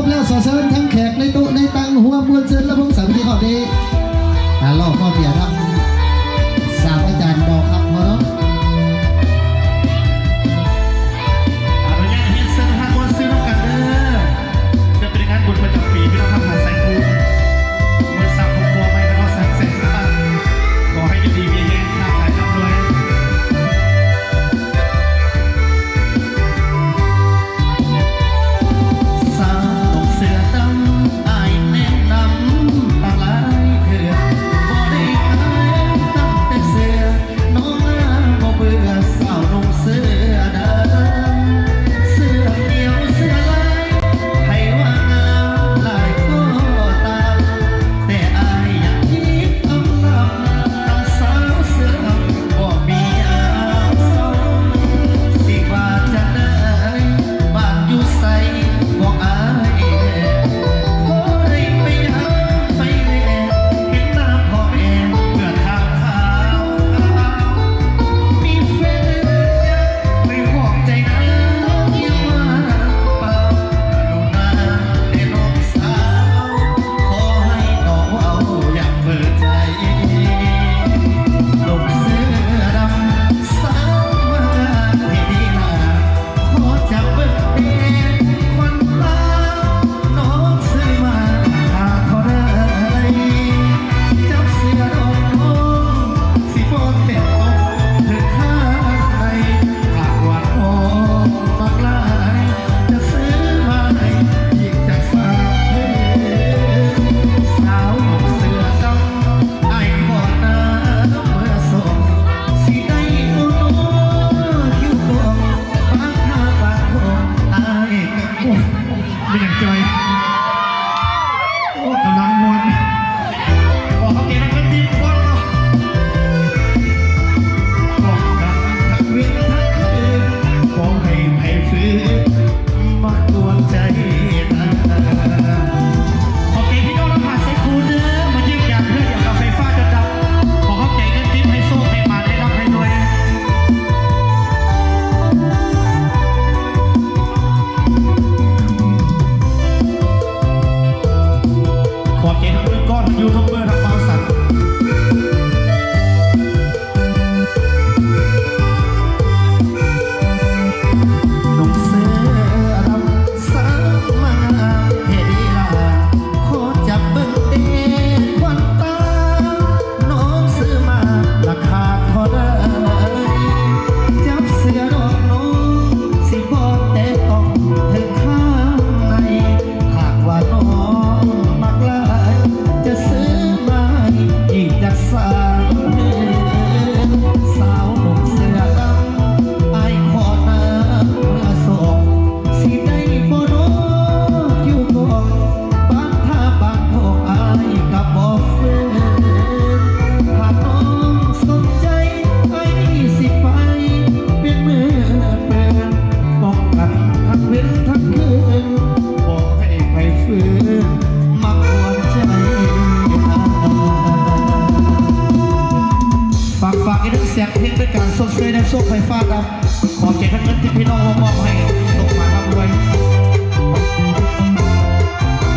บแล้วสอเชิญทั้งแขกในโต๊ะในตังหัวมวลเชิญและพงศาวดีขอบดีล่อพ่อเปียทำสามอาจารย์บอกครับเนาะบุญประจำปีพี่น้องทำหาใส่คูมือสับของบัวไม่แล้วก็สักเสร็จสักขอให้ดีดีมีแห้งข้าวขายน้ำด้วยสาวเสือดำอายแนะนำตาลายเถื่อนบ่ได้ขายตั้งแต่เสือน้องน้ำบ่เบื่อสาวลงเสือดำเสือเดียวเสือลายให้ว่าฝากอีกหนึ่งเสียงเพลงด้วยการสดเสยในโซ่ไฟฟ้าครับขอเกียรติท่านที่พี่น้องมอบให้